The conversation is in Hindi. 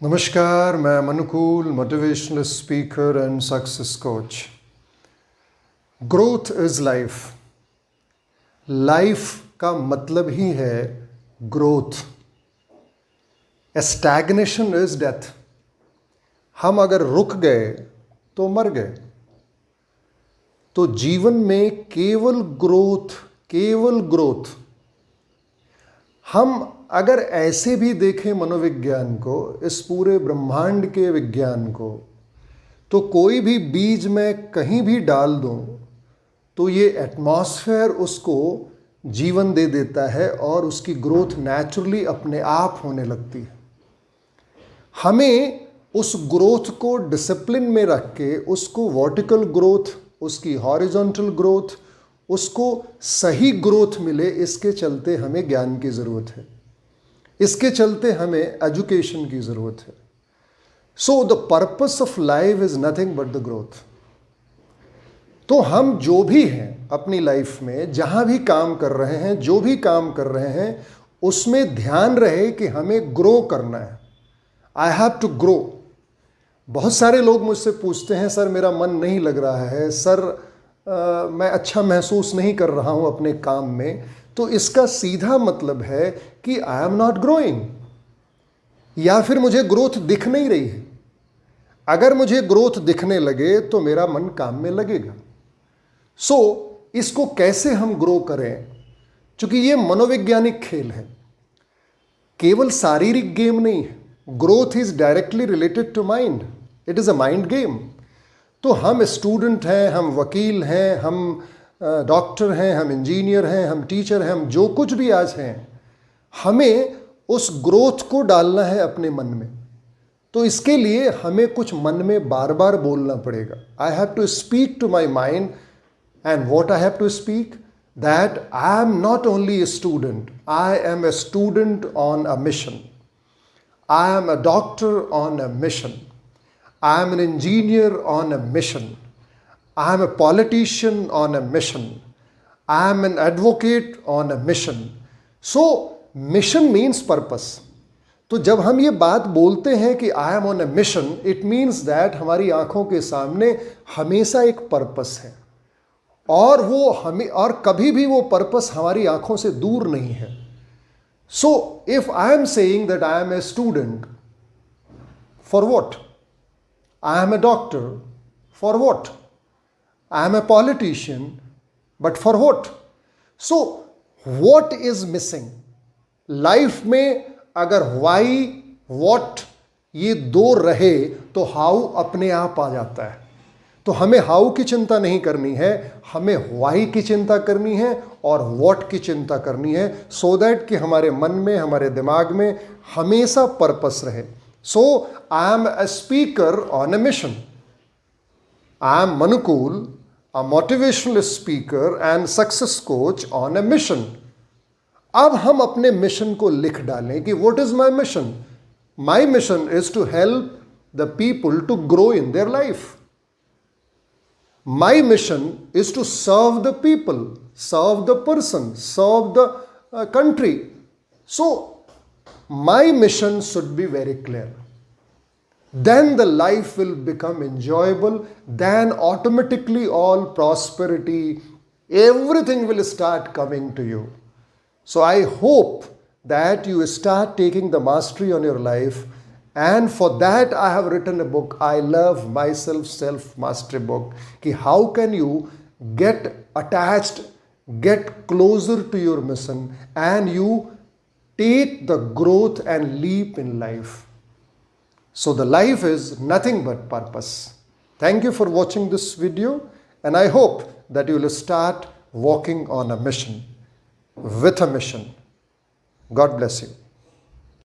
नमस्कार, मैं Manukul, motivational speaker and success coach. Growth is life. Life का मतलब ही है ग्रोथ। Stagnation is death. हम अगर रुक गए तो मर गए। तो जीवन में केवल ग्रोथ। हम अगर ऐसे भी देखें मनोविज्ञान को, इस पूरे ब्रह्मांड के विज्ञान को, तो कोई भी बीज में कहीं भी डाल दूं तो ये एटमॉस्फेयर उसको जीवन दे देता है और उसकी ग्रोथ नेचुरली अपने आप होने लगती है। हमें उस ग्रोथ को डिसिप्लिन में रख के उसको वर्टिकल ग्रोथ, उसकी हॉरिजॉन्टल ग्रोथ, उसको सही ग्रोथ मिले, इसके चलते हमें ज्ञान की ज़रूरत है। इसके चलते हमें एजुकेशन की ज़रूरत है। So the purpose of life is nothing but the growth. तो हम जो भी हैं अपनी लाइफ में, जहाँ भी काम कर रहे हैं, जो भी काम कर रहे हैं, उसमें ध्यान रहे कि हमें ग्रो करना है। I have to grow. बहुत सारे लोग मुझसे पूछते हैं, सर मेरा मन नहीं लग रहा है, सर मैं अच्छा महसूस नहीं कर रहा हूँ अपने काम में। तो इसका सीधा मतलब है कि आई एम नॉट ग्रोइंग, या फिर मुझे ग्रोथ दिख नहीं रही है। अगर मुझे ग्रोथ दिखने लगे तो मेरा मन काम में लगेगा। सो इसको कैसे हम ग्रो करें, क्योंकि ये मनोवैज्ञानिक खेल है, केवल शारीरिक गेम नहीं है। Growth is directly related to mind. It is a mind game. तो हम स्टूडेंट हैं, हम वकील हैं, हम डॉक्टर हैं, हम इंजीनियर हैं, हम टीचर हैं, हम जो कुछ भी आज हैं, हमें उस ग्रोथ को डालना है अपने मन में। तो इसके लिए हमें कुछ मन में बार बार बोलना पड़ेगा। I have to speak to my mind, and what I have to speak, that I am not only a student, I am a student on a mission, I am a doctor on a mission, I am an engineer on a mission. I am a politician on a mission. I am an advocate on a mission. So, mission means purpose. तो जब हम ये बात बोलते हैं कि I am on a mission, it means that हमारी आंखों के सामने हमेशा एक पर्पस है, और वो हमें, और कभी भी वो पर्पस हमारी आंखों से दूर नहीं है। So, if I am saying that I am a student, for what? I am a doctor, for what? I am a politician, but for what? So, what is missing? Life में अगर why, what ये दो रहे तो how अपने आप आ जाता है। तो हमें how की चिंता नहीं करनी है, हमें why की चिंता करनी है और what की चिंता करनी है, so that कि हमारे मन में, हमारे दिमाग में हमेशा पर्पस रहे। So, I am a speaker on a mission. I am Manukul, a motivational speaker and success coach on a mission. अब हम अपने मिशन को लिख डालें कि what is my mission? My mission is to help the people to grow in their life. My mission is to serve the people, serve the person, serve the country. So, my mission should be very clear. Then the life will become enjoyable. Then automatically all prosperity, everything will start coming to you. So I hope that you start taking the mastery on your life. And for that I have written a book, I Love Myself Self-Mastery book. Ki how can you get attached, get closer to your mission, and you take the growth and leap in life. So the life is nothing but purpose. Thank you for watching this video, and I hope that you will start walking on a mission, with a mission. God bless you.